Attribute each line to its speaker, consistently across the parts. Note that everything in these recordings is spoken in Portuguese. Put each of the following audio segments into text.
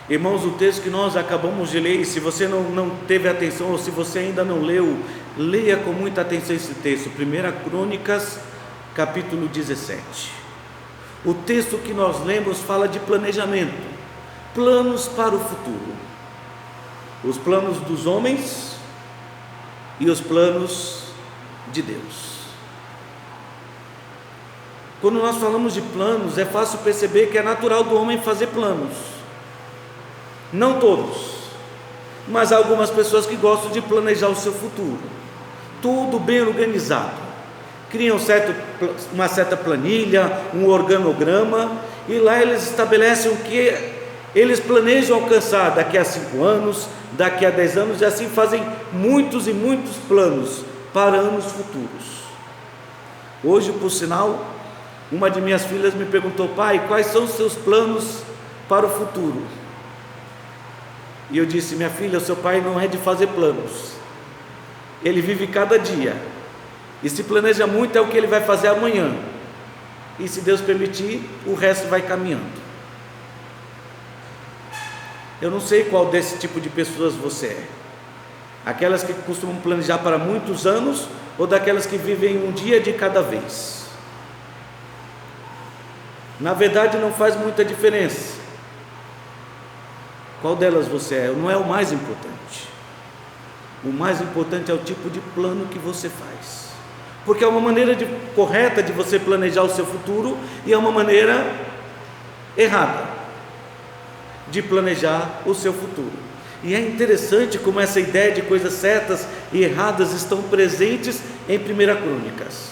Speaker 1: Irmãos, o texto que nós acabamos de ler, e se você não teve atenção, ou se você ainda não leu, leia com muita atenção esse texto, 1 Crônicas, capítulo 17. O texto que nós lemos fala de planejamento, planos para o futuro, os planos dos homens e os planos de Deus. Quando nós falamos de planos, é fácil perceber que é natural do homem fazer planos. Não todos, mas há algumas pessoas que gostam de planejar o seu futuro, tudo bem organizado, criam uma certa planilha, um organograma, e lá eles estabelecem o que eles planejam alcançar daqui a 5 anos, daqui a 10 anos, e assim fazem muitos e muitos planos para anos futuros. Hoje, por sinal, uma de minhas filhas me perguntou: pai, quais são os seus planos para o futuro? E eu disse: minha filha, o seu pai não é de fazer planos, ele vive cada dia, e se planeja muito é o que ele vai fazer amanhã, e se Deus permitir, o resto vai caminhando. Eu não sei qual desse tipo de pessoas você é, aquelas que costumam planejar para muitos anos, ou daquelas que vivem um dia de cada vez. Na verdade não faz muita diferença qual delas você é, não é o mais importante. O mais importante é o tipo de plano que você faz, porque é uma maneira correta de você planejar o seu futuro, e é uma maneira errada de planejar o seu futuro. E é interessante como essa ideia de coisas certas e erradas estão presentes em 1 Crônicas,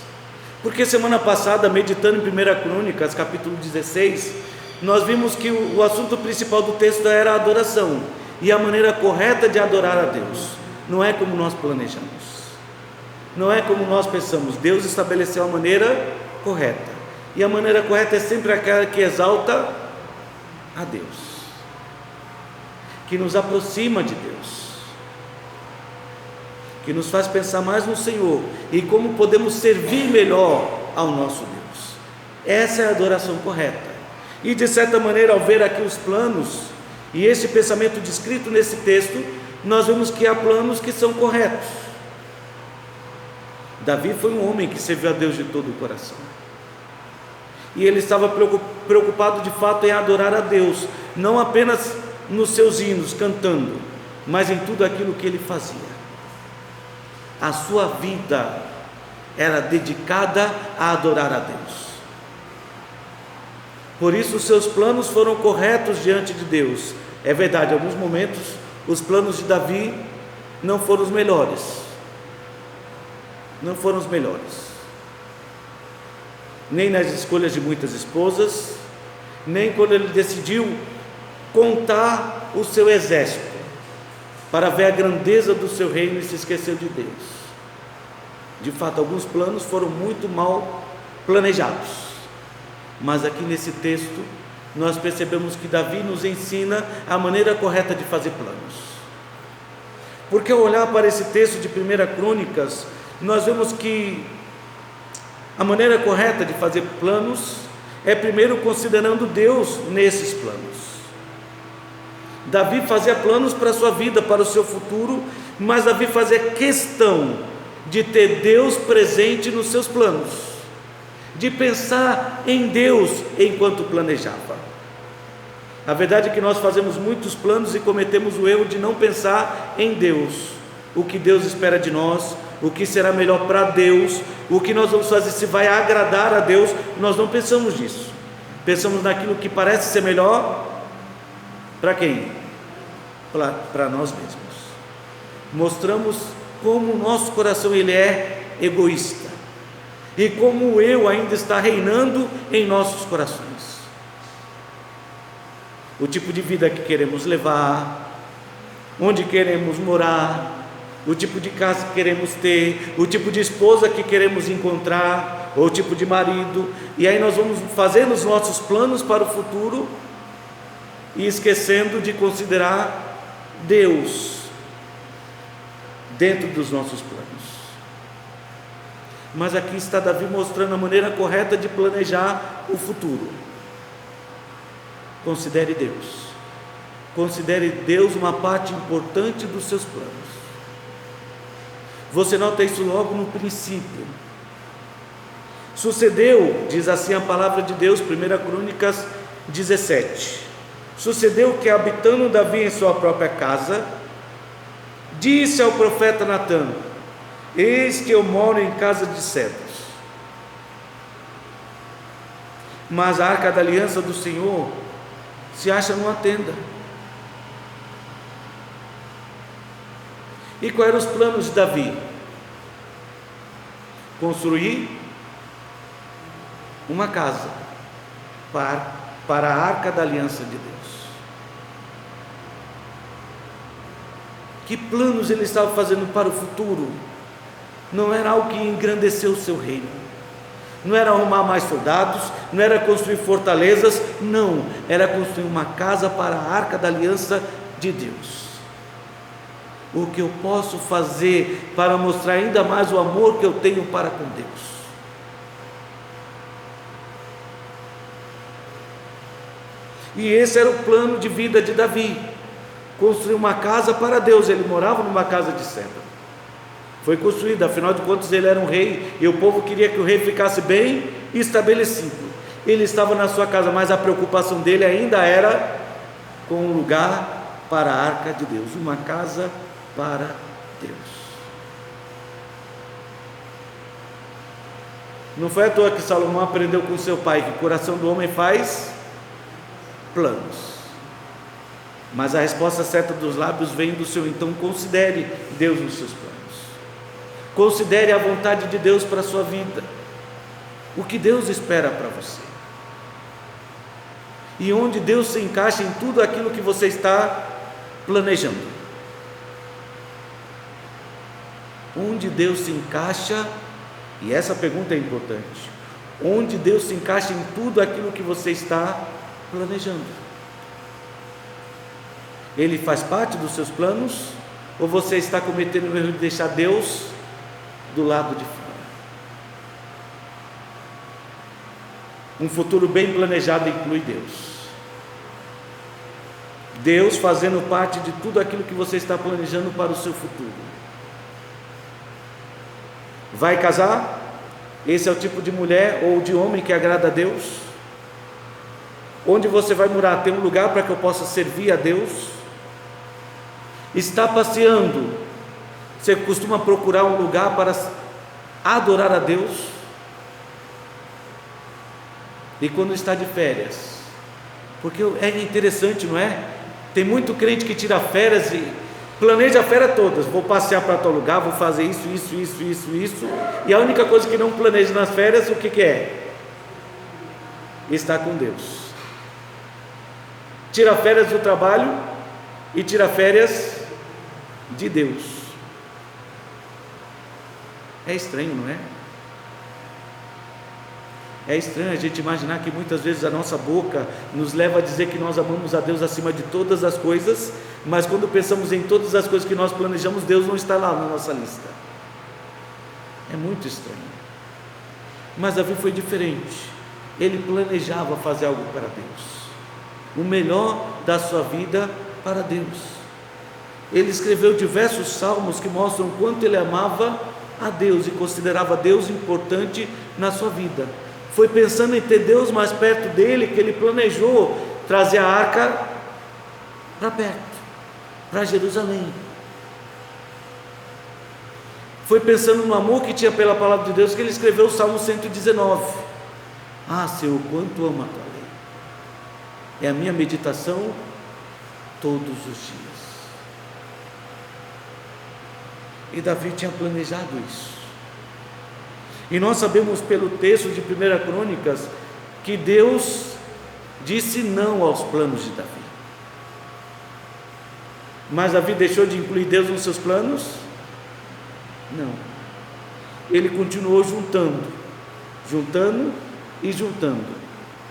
Speaker 1: porque semana passada, meditando em 1 Crônicas, capítulo 16, nós vimos que o assunto principal do texto era a adoração, e a maneira correta de adorar a Deus não é como nós planejamos, não é como nós pensamos. Deus estabeleceu a maneira correta, e a maneira correta é sempre aquela que exalta a Deus, que nos aproxima de Deus, que nos faz pensar mais no Senhor e como podemos servir melhor ao nosso Deus. Essa é a adoração correta. E de certa maneira, ao ver aqui os planos e esse pensamento descrito nesse texto, nós vemos que há planos que são corretos. Davi foi um homem que serviu a Deus de todo o coração, e ele estava preocupado de fato em adorar a Deus, não apenas nos seus hinos cantando, mas em tudo aquilo que ele fazia. A sua vida era dedicada a adorar a Deus. Por isso os seus planos foram corretos diante de Deus. É verdade, em alguns momentos os planos de Davi não foram os melhores, nem nas escolhas de muitas esposas, nem quando ele decidiu contar o seu exército para ver a grandeza do seu reino e se esqueceu de Deus. De fato, alguns planos foram muito mal planejados, mas aqui nesse texto nós percebemos que Davi nos ensina a maneira correta de fazer planos, porque ao olhar para esse texto de 1 Crônicas, nós vemos que a maneira correta de fazer planos é primeiro considerando Deus nesses planos. Davi fazia planos para a sua vida, para o seu futuro, mas Davi fazia questão de ter Deus presente nos seus planos, de pensar em Deus enquanto planejava. A verdade é que nós fazemos muitos planos e cometemos o erro de não pensar em Deus, o que Deus espera de nós, o que será melhor para Deus, o que nós vamos fazer, se vai agradar a Deus. Nós não pensamos nisso, pensamos naquilo que parece ser melhor para quem? Para nós mesmos. Mostramos como o nosso coração ele é egoísta, e como o eu ainda está reinando em nossos corações. O tipo de vida que queremos levar, onde queremos morar, o tipo de casa que queremos ter, o tipo de esposa que queremos encontrar, ou o tipo de marido, e aí nós vamos fazendo os nossos planos para o futuro e esquecendo de considerar Deus dentro dos nossos planos. Mas aqui está Davi mostrando a maneira correta de planejar o futuro. Considere Deus, considere Deus uma parte importante dos seus planos. Você nota isso logo no princípio. Sucedeu, diz assim a palavra de Deus, 1 Crônicas 17. Sucedeu que, habitando Davi em sua própria casa, disse ao profeta Natã: eis que eu moro em casa de cedros, mas a arca da aliança do Senhor se acha numa tenda. E quais eram os planos de Davi? Construir uma casa para a arca da aliança de Deus. Que planos ele estava fazendo para o futuro? Não era algo que engrandeceu o seu reino, não era arrumar mais soldados, não era construir fortalezas, não, era construir uma casa para a arca da aliança de Deus. O que eu posso fazer para mostrar ainda mais o amor que eu tenho para com Deus? E esse era o plano de vida de Davi, construir uma casa para Deus. Ele morava numa casa de cedro, foi construída, afinal de contas ele era um rei, e o povo queria que o rei ficasse bem estabelecido. Ele estava na sua casa, mas a preocupação dele ainda era com um lugar para a arca de Deus, uma casa para Deus. Não foi à toa que Salomão aprendeu com seu pai que o coração do homem faz planos, mas a resposta certa dos lábios vem do Senhor. Então considere Deus nos seus planos, considere a vontade de Deus para a sua vida, o que Deus espera para você, e onde Deus se encaixa em tudo aquilo que você está planejando. Onde Deus se encaixa, e essa pergunta é importante, onde Deus se encaixa em tudo aquilo que você está planejando? Ele faz parte dos seus planos, ou você está cometendo o erro de deixar Deus do lado de fora? Um futuro bem planejado inclui Deus fazendo parte de tudo aquilo que você está planejando para o seu futuro. Vai casar? Esse é o tipo de mulher ou de homem que agrada a Deus? Onde você vai morar? Tem um lugar para que eu possa servir a Deus? Está passeando? Você costuma procurar um lugar para adorar a Deus? E quando está de férias? Porque é interessante, não é? Tem muito crente que tira férias e planeja a férias todas. Vou passear para tal lugar, vou fazer isso, e a única coisa que não planeja nas férias, o que é? Estar com Deus. Tira férias do trabalho e tira férias de Deus. É estranho, não é? É estranho a gente imaginar que muitas vezes a nossa boca nos leva a dizer que nós amamos a Deus acima de todas as coisas, mas quando pensamos em todas as coisas que nós planejamos, Deus não está lá na nossa lista. É muito estranho. Mas Davi foi diferente. Ele planejava fazer algo para Deus, o melhor da sua vida para Deus. Ele escreveu diversos salmos que mostram o quanto ele amava a Deus e considerava Deus importante na sua vida. Foi pensando em ter Deus mais perto dele que ele planejou trazer a arca para perto, para Jerusalém. Foi pensando no amor que tinha pela palavra de Deus que ele escreveu o Salmo 119. Ah, Senhor, quanto amo a tua lei, é a minha meditação todos os dias. E Davi tinha planejado isso. E nós sabemos pelo texto de 1 Crônicas que Deus disse não aos planos de Davi. Mas Davi deixou de incluir Deus nos seus planos? Não. Ele continuou juntando,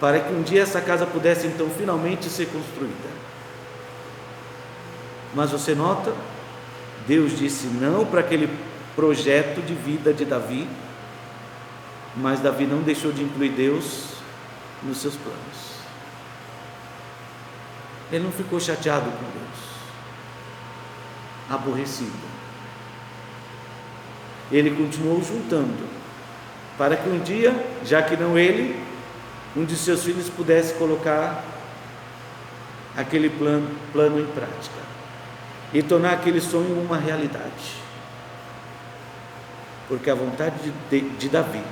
Speaker 1: para que um dia essa casa pudesse então finalmente ser construída. Mas você nota, Deus disse não para aquele projeto de vida de Davi, mas Davi não deixou de incluir Deus nos seus planos. Ele não ficou chateado com Deus, aborrecido. Ele continuou juntando, para que um dia, já que não ele, um de seus filhos pudesse colocar aquele plano em prática e tornar aquele sonho uma realidade. Porque a vontade de Davi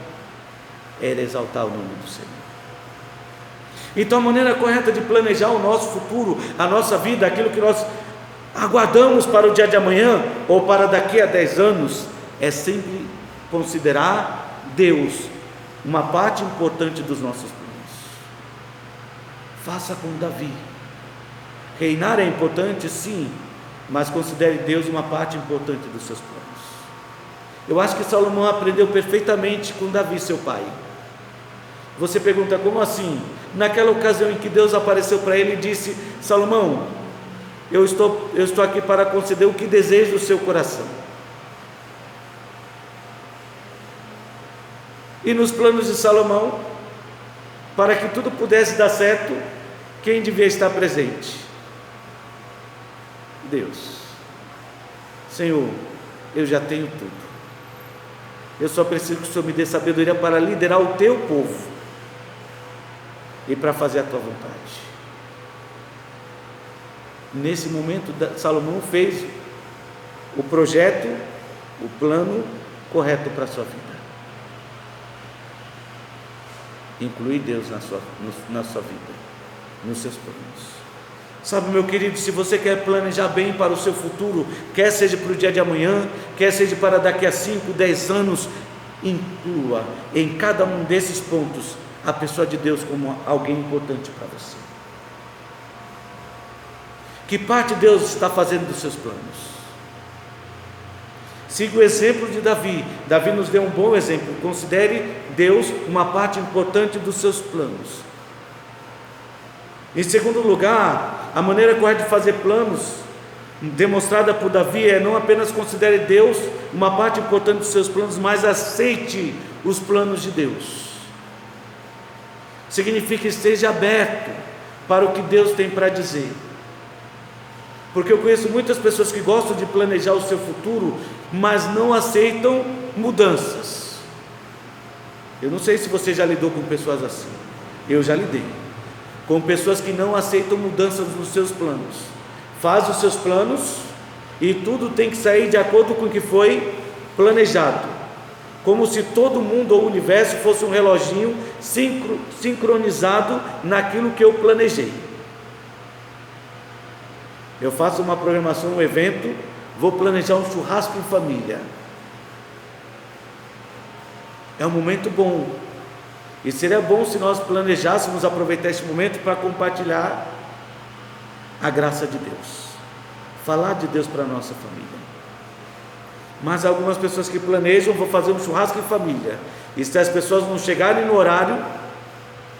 Speaker 1: era exaltar o nome do Senhor. Então a maneira correta de planejar o nosso futuro, a nossa vida, aquilo que nós aguardamos para o dia de amanhã ou para daqui a 10 anos, é sempre considerar Deus uma parte importante dos nossos planos. Faça como Davi. Reinar é importante, sim, mas considere Deus uma parte importante dos seus planos. Eu acho que Salomão aprendeu perfeitamente com Davi, seu pai. Você pergunta, como assim? Naquela ocasião em que Deus apareceu para ele e disse: Salomão, eu estou aqui para conceder o que deseja o seu coração. E nos planos de Salomão, para que tudo pudesse dar certo, quem devia estar presente? Deus. Senhor, eu já tenho tudo. Eu só preciso que o Senhor me dê sabedoria para liderar o teu povo e para fazer a tua vontade. Nesse momento, Salomão fez o projeto, o plano correto para a sua vida. Incluir Deus na sua vida, nos seus planos. Sabe, meu querido, se você quer planejar bem para o seu futuro, quer seja para o dia de amanhã, quer seja para daqui a 5, 10 anos, inclua em cada um desses pontos a pessoa de Deus como alguém importante para você. Que parte Deus está fazendo dos seus planos? Siga o exemplo de Davi. Davi nos deu um bom exemplo. Considere Deus uma parte importante dos seus planos. Em segundo lugar, a maneira correta de fazer planos, demonstrada por Davi, é não apenas considere Deus uma parte importante dos seus planos, mas aceite os planos de Deus. Significa esteja aberto para o que Deus tem para dizer. Porque eu conheço muitas pessoas que gostam de planejar o seu futuro, mas não aceitam mudanças. Eu não sei se você já lidou com pessoas assim. Eu já lidei com pessoas que não aceitam mudanças nos seus planos. Faz os seus planos e tudo tem que sair de acordo com o que foi planejado, como se todo mundo ou o universo fosse um reloginho sincronizado naquilo que eu planejei. Eu faço uma programação, um evento, vou planejar um churrasco em família. É um momento bom, e seria bom se nós planejássemos aproveitar esse momento para compartilhar a graça de Deus, falar de Deus para a nossa família. Mas algumas pessoas que planejam, vou fazer um churrasco em família, e se as pessoas não chegarem no horário,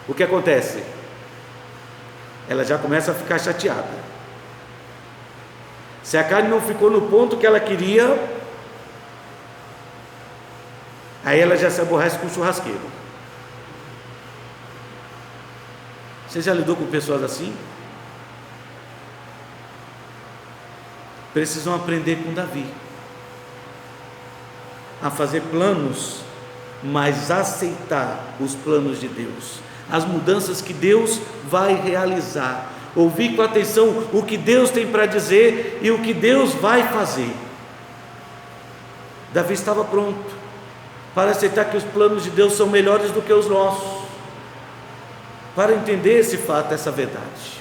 Speaker 1: o que acontece? Ela já começa a ficar chateada. Se a carne não ficou no ponto que ela queria, aí ela já se aborrece com o churrasqueiro. Você já lidou com pessoas assim? Precisam aprender com Davi a fazer planos, mas aceitar os planos de Deus, as mudanças que Deus vai realizar. Ouvir com atenção o que Deus tem para dizer e o que Deus vai fazer. Davi estava pronto para aceitar que os planos de Deus são melhores do que os nossos, para entender esse fato, essa verdade.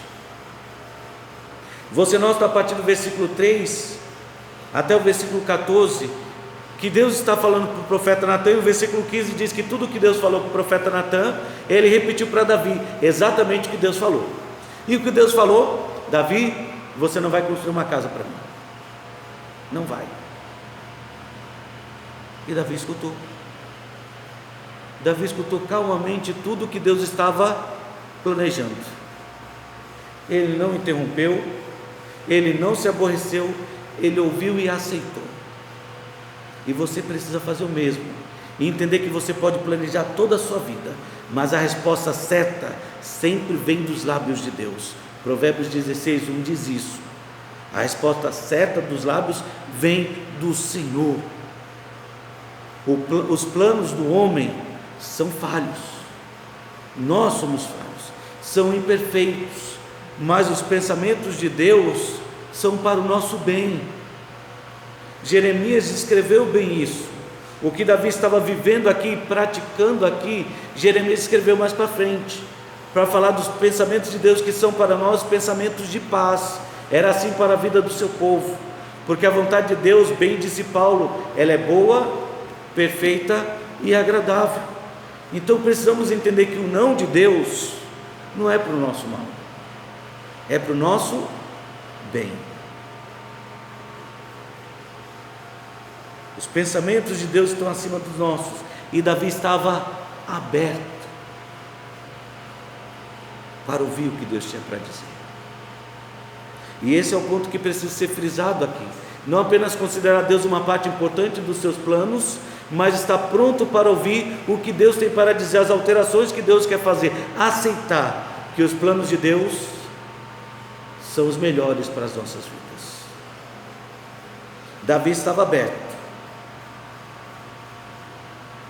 Speaker 1: Você nota a partir do versículo 3 até o versículo 14 que Deus está falando para o profeta Natan, e o versículo 15 diz que tudo que Deus falou para o profeta Natan, ele repetiu para Davi exatamente o que Deus falou. E o que Deus falou? Davi, você não vai construir uma casa para mim. Não vai. E Davi escutou. Davi escutou calmamente tudo o que Deus estava planejando. Ele não interrompeu, ele não se aborreceu, ele ouviu e aceitou. E você precisa fazer o mesmo, e entender que você pode planejar toda a sua vida, mas a resposta certa sempre vem dos lábios de Deus. Provérbios 16:1 diz isso. A resposta certa dos lábios vem do Senhor. Os planos do homem são falhos, nós somos falhos, são imperfeitos, mas os pensamentos de Deus são para o nosso bem. Jeremias escreveu bem isso. O que Davi estava vivendo aqui, praticando aqui, Jeremias escreveu mais para frente, para falar dos pensamentos de Deus que são para nós pensamentos de paz. Era assim para a vida do seu povo, porque a vontade de Deus, bem disse Paulo, ela é boa, perfeita e agradável. Então precisamos entender que o não de Deus não é para o nosso mal, é para o nosso bem. Os pensamentos de Deus estão acima dos nossos, e Davi estava aberto para ouvir o que Deus tinha para dizer. E esse é o ponto que precisa ser frisado aqui. Não apenas considerar Deus uma parte importante dos seus planos, mas estar pronto para ouvir o que Deus tem para dizer, as alterações que Deus quer fazer. Aceitar que os planos de Deus são os melhores para as nossas vidas. Davi estava aberto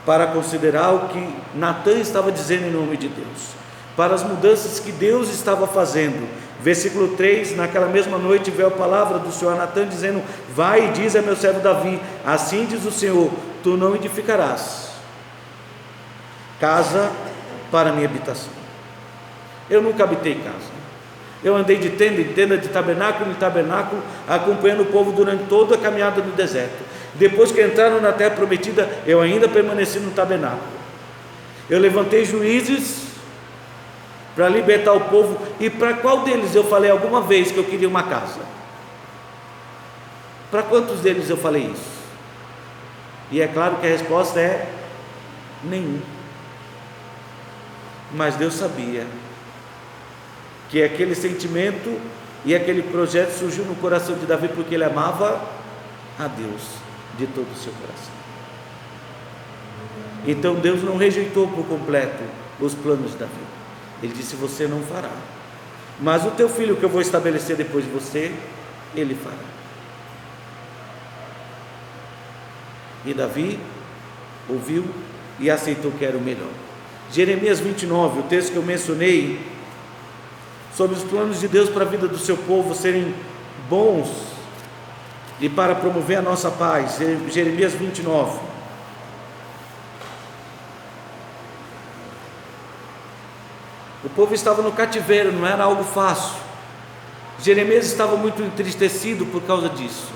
Speaker 1: para considerar o que Natã estava dizendo em nome de Deus, para as mudanças que Deus estava fazendo. Versículo 3: naquela mesma noite veio a palavra do Senhor a Natã, dizendo: vai e diz a meu servo Davi, assim diz o Senhor, tu não edificarás casa para minha habitação. Eu nunca habitei casa, eu andei de tenda em tenda, de tabernáculo em tabernáculo, acompanhando o povo durante toda a caminhada no deserto. Depois que entraram na terra prometida, eu ainda permaneci no tabernáculo. Eu levantei juízes para libertar o povo. E para qual deles eu falei alguma vez que eu queria uma casa? Para quantos deles eu falei isso? E é claro que a resposta é nenhum. Mas Deus sabia que aquele sentimento e aquele projeto surgiu no coração de Davi, porque ele amava a Deus de todo o seu coração. Então Deus não rejeitou por completo os planos de Davi. Ele disse: você não fará, mas o teu filho que eu vou estabelecer depois de você, ele fará. E Davi ouviu e aceitou que era o melhor. Jeremias 29, o texto que eu mencionei sobre os planos de Deus para a vida do seu povo serem bons e para promover a nossa paz. Jeremias 29. O povo estava no cativeiro, não era algo fácil. Jeremias estava muito entristecido por causa disso,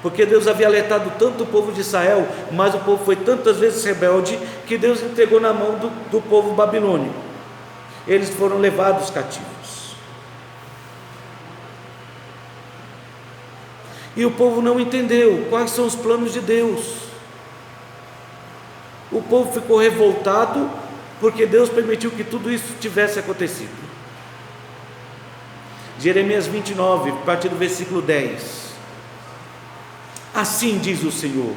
Speaker 1: porque Deus havia alertado tanto o povo de Israel, mas o povo foi tantas vezes rebelde, que Deus entregou na mão do povo babilônico. Eles foram levados cativos. E o povo não entendeu quais são os planos de Deus. O povo ficou revoltado, porque Deus permitiu que tudo isso tivesse acontecido. Jeremias 29, a partir do versículo 10. Assim diz o Senhor,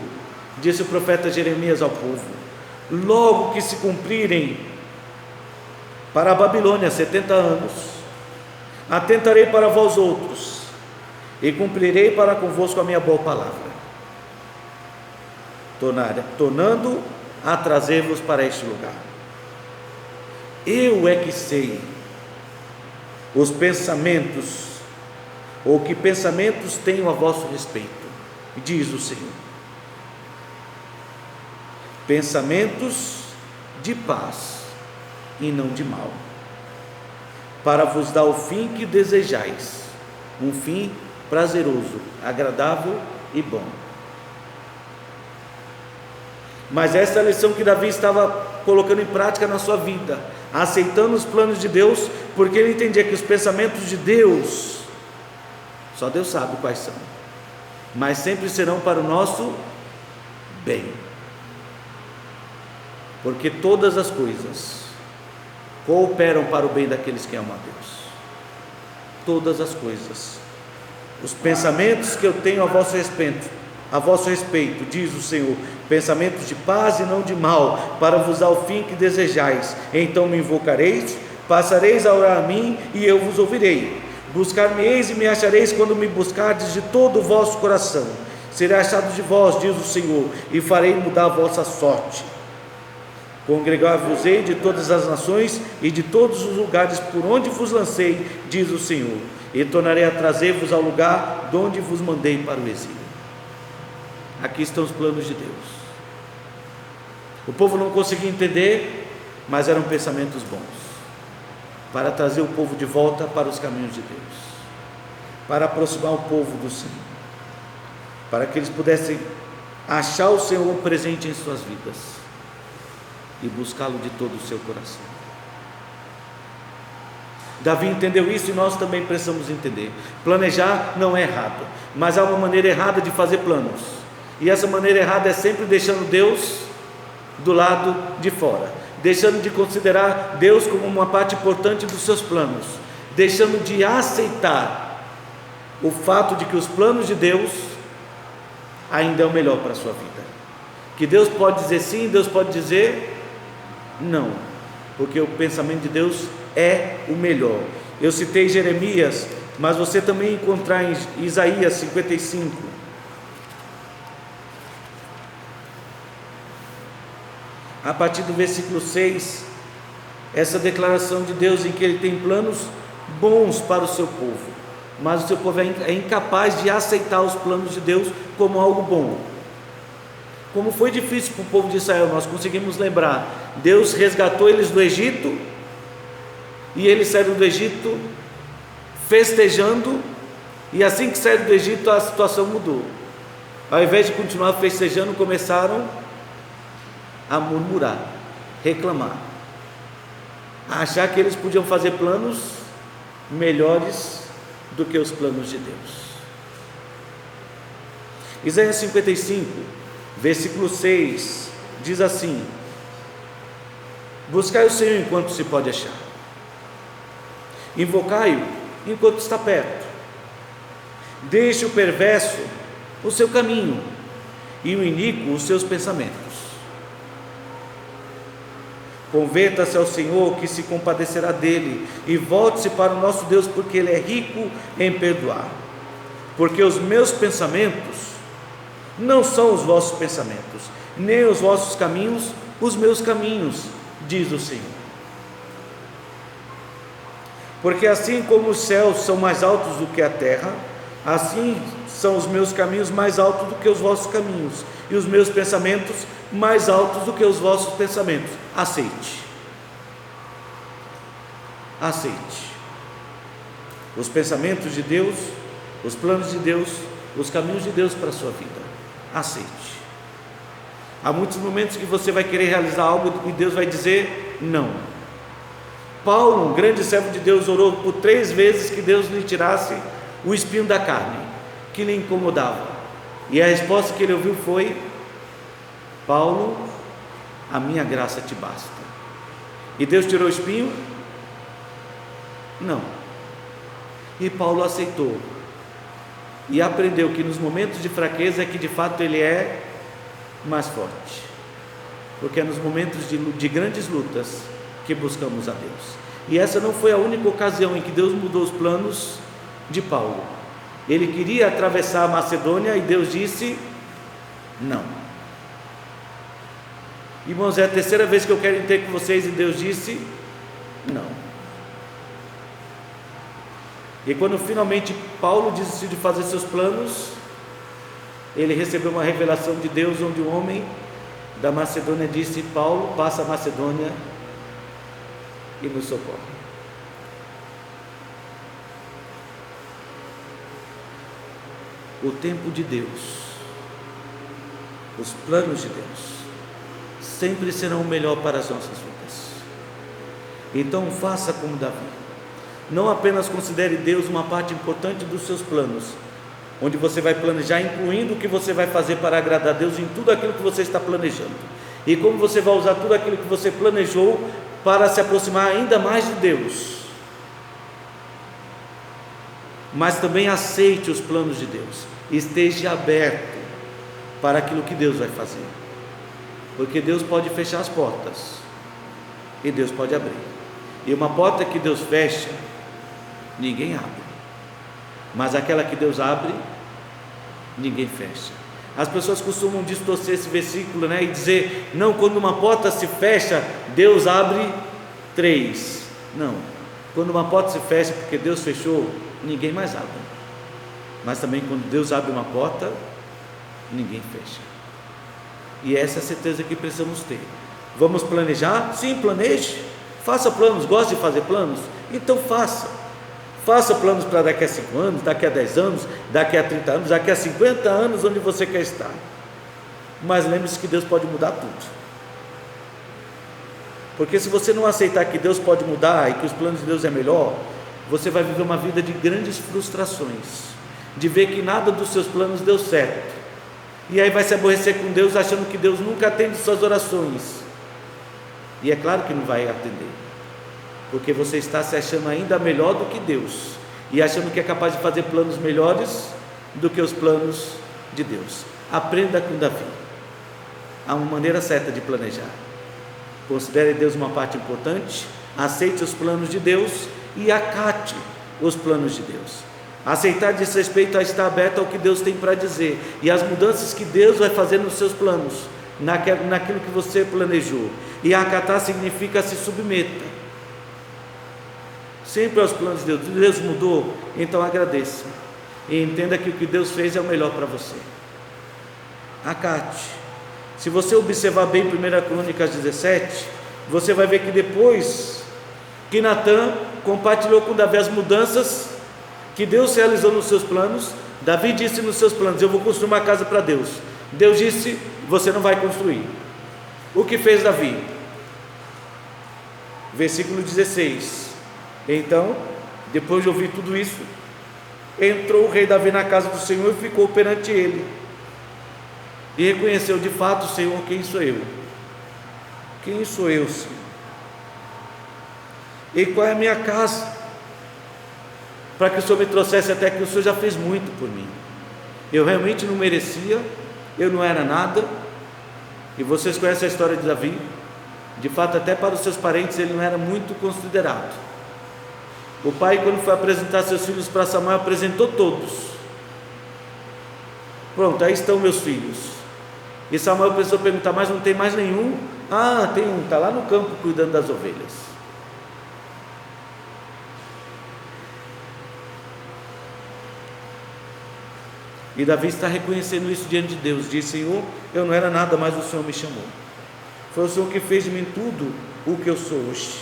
Speaker 1: disse o profeta Jeremias ao povo: logo que se cumprirem para a Babilônia 70 anos, atentarei para vós outros, e cumprirei para convosco a minha boa palavra, tornando a trazer-vos para este lugar. Eu é que sei os pensamentos, ou que pensamentos tenho a vosso respeito, diz o Senhor: pensamentos de paz e não de mal, para vos dar o fim que desejais, um fim prazeroso, agradável e bom. Mas essa é a lição que Davi estava colocando em prática na sua vida, aceitando os planos de Deus, porque ele entendia que os pensamentos de Deus, só Deus sabe quais são, mas sempre serão para o nosso bem, porque todas as coisas cooperam para o bem daqueles que amam a Deus. Todas as coisas. Os pensamentos que eu tenho a vosso respeito, diz o Senhor, pensamentos de paz e não de mal, para vos dar o fim que desejais. Então me invocareis, passareis a orar a mim, e eu vos ouvirei. Buscar-me-eis e me achareis quando me buscardes de todo o vosso coração. Serei achado de vós, diz o Senhor, e farei mudar a vossa sorte. Congregar-vos-ei de todas as nações e de todos os lugares por onde vos lancei, diz o Senhor, e tornarei a trazer-vos ao lugar de onde vos mandei para o exílio. Aqui estão os planos de Deus. O povo não conseguia entender, mas eram pensamentos bons, para trazer o povo de volta para os caminhos de Deus, para aproximar o povo do Senhor, para que eles pudessem achar o Senhor presente em suas vidas e buscá-lo de todo o seu coração. Davi entendeu isso e nós também precisamos entender. Planejar não é errado, mas há uma maneira errada de fazer planos, e essa maneira errada é sempre deixando Deus do lado de fora, deixando de considerar Deus como uma parte importante dos seus planos, deixando de aceitar o fato de que os planos de Deus ainda é o melhor para a sua vida, que Deus pode dizer sim, Deus pode dizer não, porque o pensamento de Deus é o melhor. Eu citei Jeremias, mas você também encontrar em Isaías 55, a partir do versículo 6, essa declaração de Deus em que Ele tem planos bons para o seu povo, mas o seu povo é incapaz de aceitar os planos de Deus como algo bom. Como foi difícil para o povo de Israel, nós conseguimos lembrar, Deus resgatou eles do Egito, e eles saíram do Egito festejando, e assim que saíram do Egito a situação mudou. Ao invés de continuar festejando, começaram a murmurar, reclamar, a achar que eles podiam fazer planos melhores do que os planos de Deus. Isaías 55, versículo 6, diz assim: buscai o Senhor enquanto se pode achar, invocai-o enquanto está perto, deixe o perverso o seu caminho, e o iníquo os seus pensamentos. Converta-se ao Senhor, que se compadecerá dele, e volte-se para o nosso Deus, porque Ele é rico em perdoar. Porque os meus pensamentos não são os vossos pensamentos, nem os vossos caminhos os meus caminhos, diz o Senhor. Porque assim como os céus são mais altos do que a terra, assim são os meus caminhos mais altos do que os vossos caminhos, e os meus pensamentos mais altos do que os vossos pensamentos. Aceite os pensamentos de Deus, os planos de Deus, os caminhos de Deus para a sua vida. Aceite. Há muitos momentos que você vai querer realizar algo e Deus vai dizer não. Paulo, um grande servo de Deus, orou por 3 vezes que Deus lhe tirasse o espinho da carne que lhe incomodava, e a resposta que ele ouviu foi: Paulo, a minha graça te basta. E Deus tirou o espinho? Não. E Paulo aceitou e aprendeu que nos momentos de fraqueza é que de fato ele é mais forte, porque é nos momentos de grandes lutas que buscamos a Deus. E essa não foi a única ocasião em que Deus mudou os planos de Paulo. Ele queria atravessar a Macedônia e Deus disse não. Irmãos, é a 3ª vez que eu quero ter com vocês e Deus disse não. E quando finalmente Paulo desistiu de fazer seus planos, ele recebeu uma revelação de Deus, onde o homem da Macedônia disse: Paulo, passa a Macedônia e nos socorre. O tempo de Deus, os planos de Deus sempre serão o melhor para as nossas vidas. Então faça como Davi, não apenas considere Deus uma parte importante dos seus planos, onde você vai planejar, incluindo o que você vai fazer para agradar a Deus em tudo aquilo que você está planejando, e como você vai usar tudo aquilo que você planejou para se aproximar ainda mais de Deus. Mas também aceite os planos de Deus, esteja aberto para aquilo que Deus vai fazer, porque Deus pode fechar as portas e Deus pode abrir, e uma porta que Deus fecha, ninguém abre. mas aquela que Deus abre, ninguém fecha. As pessoas costumam distorcer esse versículo, né, e dizer: não, quando uma porta se fecha, Deus abre 3. Não, quando uma porta se fecha porque Deus fechou, ninguém mais abre. Mas também quando Deus abre uma porta, ninguém fecha. E essa é a certeza que precisamos ter. Vamos planejar? Sim, planeje. Faça planos. Gosta de fazer planos? Então faça. Faça planos para daqui a 5 anos, daqui a 10 anos, daqui a 30 anos, daqui a 50 anos, onde você quer estar. Mas lembre-se que Deus pode mudar tudo. Porque se você não aceitar que Deus pode mudar e que os planos de Deus é melhor, você vai viver uma vida de grandes frustrações, de ver que nada dos seus planos deu certo, e aí vai se aborrecer com Deus, achando que Deus nunca atende suas orações. E é claro que não vai atender, porque você está se achando ainda melhor do que Deus, e achando que é capaz de fazer planos melhores do que os planos de Deus. Aprenda com Davi. Há uma maneira certa de planejar. Considere Deus uma parte importante, aceite os planos de Deus e acate os planos de Deus. Aceitar diz respeito a estar aberto ao que Deus tem para dizer, e as mudanças que Deus vai fazer nos seus planos, naquilo que você planejou. E acatar significa se submeta sempre aos planos de Deus. Deus mudou, então agradeça e entenda que o que Deus fez é o melhor para você. Acate. Se você observar bem 1 Crônicas 17, você vai ver que depois que Natã compartilhou com Davi as mudanças que Deus realizou nos seus planos, Davi disse nos seus planos: eu vou construir uma casa para Deus. Deus disse: você não vai construir. O que fez Davi? Versículo 16: então, depois de ouvir tudo isso, entrou o rei Davi na casa do Senhor e ficou perante ele, e reconheceu: de fato, Senhor, quem sou eu? Quem sou eu, Senhor? E qual é a minha casa, para que o Senhor me trouxesse até aqui? O Senhor já fez muito por mim. Eu realmente não merecia, eu não era nada. E vocês conhecem a história de Davi. De fato, até para os seus parentes ele não era muito considerado. O pai, quando foi apresentar seus filhos para Samuel, apresentou todos. Pronto, aí estão meus filhos. E Samuel precisou perguntar: mas não tem mais nenhum? Ah, tem um, está lá no campo cuidando das ovelhas. E Davi está reconhecendo isso diante de Deus. Diz: Senhor, eu não era nada, mas o Senhor me chamou. Foi o Senhor que fez de mim tudo o que eu sou hoje.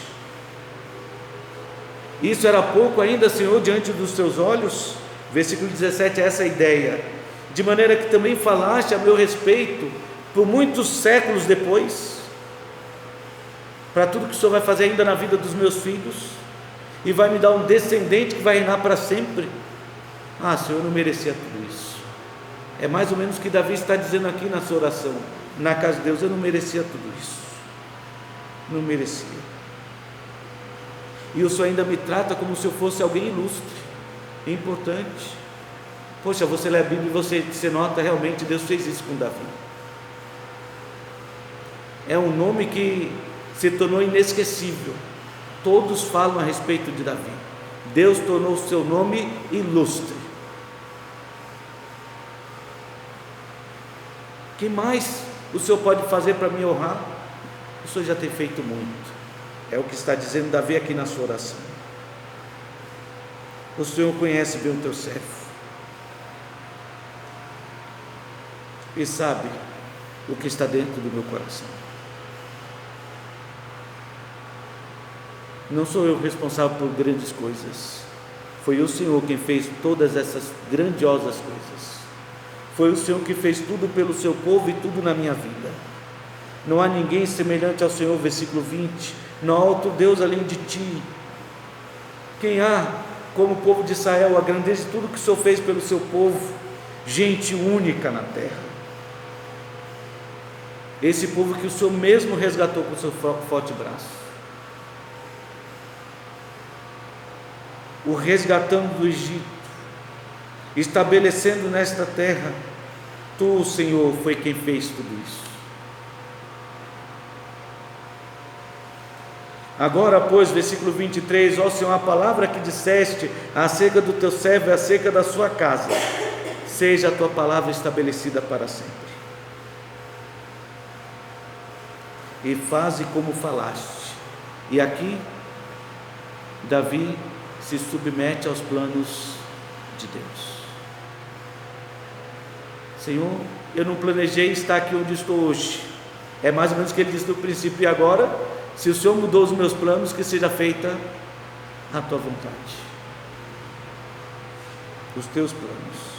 Speaker 1: Isso era pouco ainda, Senhor, diante dos teus olhos? Versículo 17 é essa a ideia. De maneira que também falaste a meu respeito por muitos séculos depois, para tudo que o Senhor vai fazer ainda na vida dos meus filhos, e vai me dar um descendente que vai reinar para sempre. Ah, Senhor, eu não merecia tudo isso. É mais ou menos o que Davi está dizendo aqui na sua oração, na casa de Deus: eu não merecia tudo isso, não merecia. E o Senhor ainda me trata como se eu fosse alguém ilustre, importante. Poxa, você lê a Bíblia e você nota, realmente Deus fez isso com Davi. É um nome que se tornou inesquecível. Todos falam a respeito de Davi. Deus tornou o seu nome ilustre. O que mais o Senhor pode fazer para me honrar? O Senhor já tem feito muito. É o que está dizendo Davi aqui na sua oração. O Senhor conhece bem o teu servo e sabe o que está dentro do meu coração. Não sou eu responsável por grandes coisas. Foi o Senhor quem fez todas essas grandiosas coisas. Foi o Senhor que fez tudo pelo seu povo e tudo na minha vida. Não há ninguém semelhante ao Senhor, versículo 20. Não há outro Deus além de ti. Quem há como o povo de Israel? A grandeza de tudo que o Senhor fez pelo seu povo, gente única na terra. Esse povo que o Senhor mesmo resgatou com o seu forte braço, o resgatando do Egito, estabelecendo nesta terra. Tu, Senhor, foi quem fez tudo isso. Agora, pois, versículo 23, ó Senhor, a palavra que disseste acerca do teu servo e acerca da sua casa, seja a tua palavra estabelecida para sempre. E faze como falaste. E aqui, Davi se submete aos planos de Deus. Senhor, eu não planejei estar aqui onde estou hoje. É mais ou menos o que ele disse no princípio. E agora, se o Senhor mudou os meus planos, que seja feita a tua vontade, os teus planos.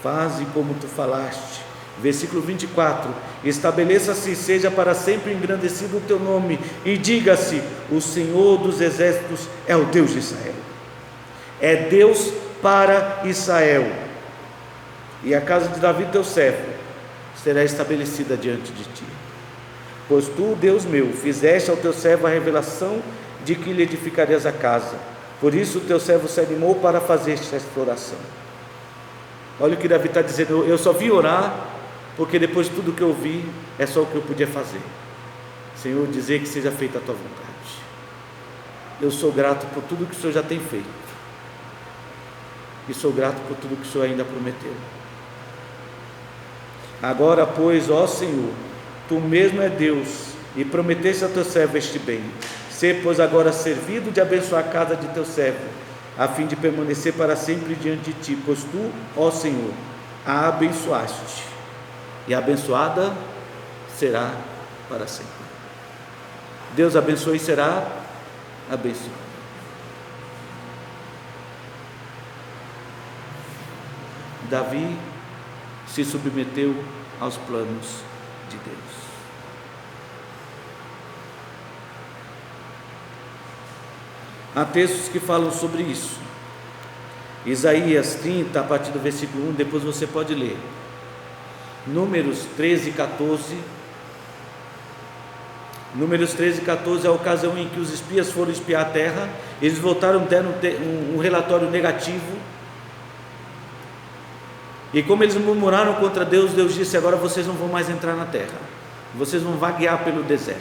Speaker 1: Faze como tu falaste. Versículo 24: estabeleça-se, seja para sempre engrandecido o teu nome, e diga-se: o Senhor dos exércitos é o Deus de Israel. É Deus para Israel, e a casa de Davi teu servo será estabelecida diante de ti. Pois tu, Deus meu, fizeste ao teu servo a revelação de que lhe edificarias a casa. Por isso o teu servo se animou para fazer esta exploração. Olha o que Davi está dizendo: eu só vim orar porque depois de tudo que eu vi, é só o que eu podia fazer. Senhor, dizer que seja feita a tua vontade. Eu sou grato por tudo que o Senhor já tem feito, e sou grato por tudo que o Senhor ainda prometeu. Agora, pois, ó Senhor, tu mesmo é Deus, e prometeste a teu servo este bem. Sê, pois, agora servido de abençoar a casa de teu servo, a fim de permanecer para sempre diante de ti, pois tu, ó Senhor, a abençoaste, e abençoada será para sempre. Deus abençoe e será abençoado. Davi se submeteu aos planos de Deus. Há textos que falam sobre isso. Isaías 30, a partir do versículo 1, depois você pode ler. Números 13 e 14. Números 13 e 14 é a ocasião em que os espias foram espiar a terra. Eles voltaram dando um relatório negativo. E como eles murmuraram contra Deus, Deus disse: agora vocês não vão mais entrar na terra, vocês vão vaguear pelo deserto.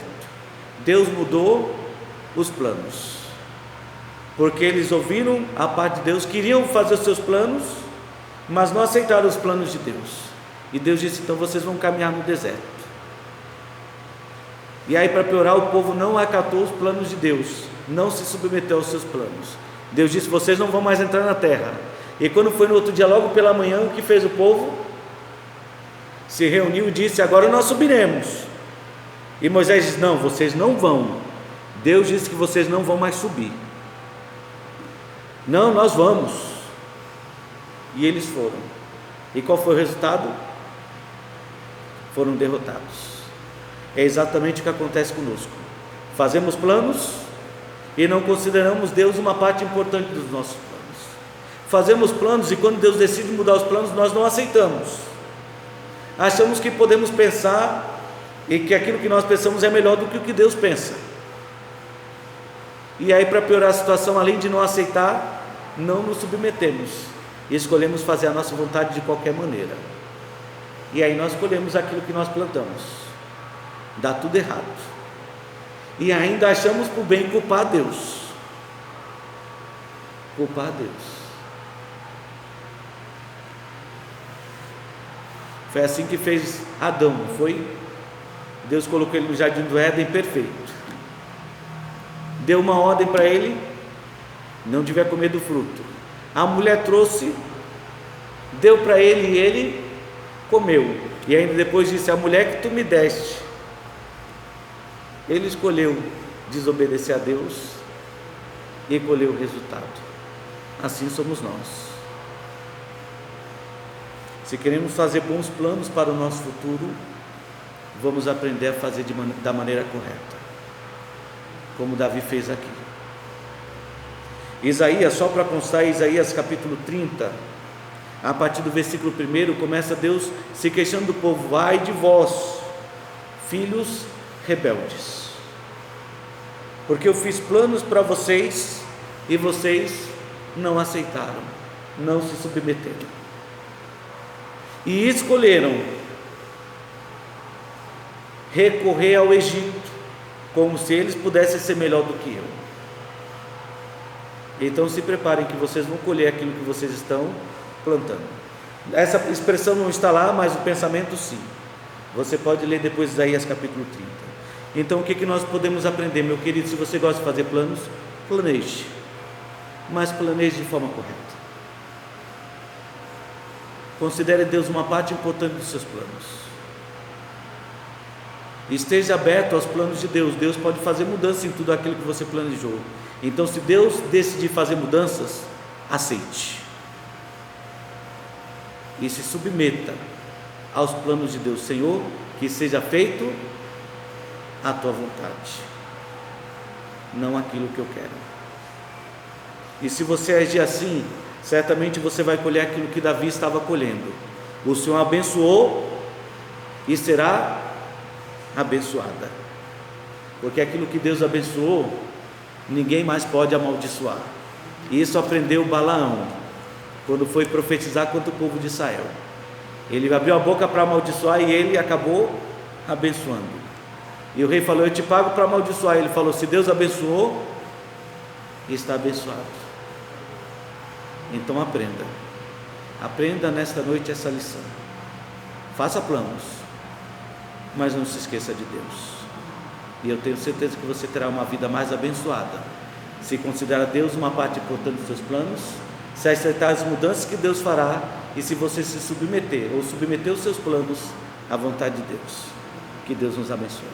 Speaker 1: Deus mudou os planos, porque eles ouviram a parte de Deus, queriam fazer os seus planos, mas não aceitaram os planos de Deus. E Deus disse: então vocês vão caminhar no deserto. E aí, para piorar, o povo não acatou os planos de Deus, não se submeteu aos seus planos. Deus disse: vocês não vão mais entrar na terra. E quando foi no outro dia, logo pela manhã, o que fez o povo? Se reuniu e disse: agora nós subiremos. E Moisés disse: não, vocês não vão. Deus disse que vocês não vão mais subir. Não, nós vamos. E eles foram. E qual foi o resultado? Foram derrotados. É exatamente o que acontece conosco. Fazemos planos e não consideramos Deus uma parte importante dos nossos planos. Fazemos planos e quando Deus decide mudar os planos, nós não aceitamos. Achamos que podemos pensar e que aquilo que nós pensamos é melhor do que o que Deus pensa. E aí, para piorar a situação, além de não aceitar, não nos submetemos e escolhemos fazer a nossa vontade de qualquer maneira. E aí nós escolhemos aquilo que nós plantamos. Dá tudo errado. E ainda achamos por bem culpar a Deus. Culpar a Deus. Foi assim que fez Adão, não foi? Deus colocou ele no jardim do Éden perfeito. Deu uma ordem para ele: não devia comer do fruto. A mulher trouxe, deu para ele e ele comeu. E ainda depois disse: a mulher que tu me deste. Ele escolheu desobedecer a Deus e colheu o resultado. Assim somos nós. Se queremos fazer bons planos para o nosso futuro, vamos aprender a fazer da maneira correta, como Davi fez aqui. Isaías, só para constar, Isaías capítulo 30, a partir do versículo 1, começa Deus se queixando do povo: ai de vós, filhos rebeldes, porque eu fiz planos para vocês e vocês não aceitaram, não se submeteram e escolheram recorrer ao Egito, como se eles pudessem ser melhor do que eu. Então se preparem que vocês vão colher aquilo que vocês estão plantando. Essa expressão não está lá, mas o pensamento sim. Você pode ler depois de Isaías capítulo 30. Então o que nós podemos aprender, meu querido? Se você gosta de fazer planos, planeje, mas planeje de forma correta. Considere Deus uma parte importante dos seus planos. Esteja aberto aos planos de Deus. Deus pode fazer mudança em tudo aquilo que você planejou. Então, se Deus decidir fazer mudanças, aceite e se submeta aos planos de Deus. Senhor, que seja feito a tua vontade, não aquilo que eu quero. E se você agir assim, certamente você vai colher aquilo que Davi estava colhendo. O Senhor abençoou e será abençoada, porque aquilo que Deus abençoou, ninguém mais pode amaldiçoar. E isso aprendeu Balaão, quando foi profetizar contra o povo de Israel. Ele abriu a boca para amaldiçoar e ele acabou abençoando. E o rei falou: eu te pago para amaldiçoar. Ele falou: se Deus abençoou, está abençoado. Então aprenda nesta noite essa lição. Faça planos, mas não se esqueça de Deus. E eu tenho certeza que você terá uma vida mais abençoada, se considerar Deus uma parte importante dos seus planos, se aceitar as mudanças que Deus fará, e se você se submeter, ou submeter os seus planos à vontade de Deus. Que Deus nos abençoe.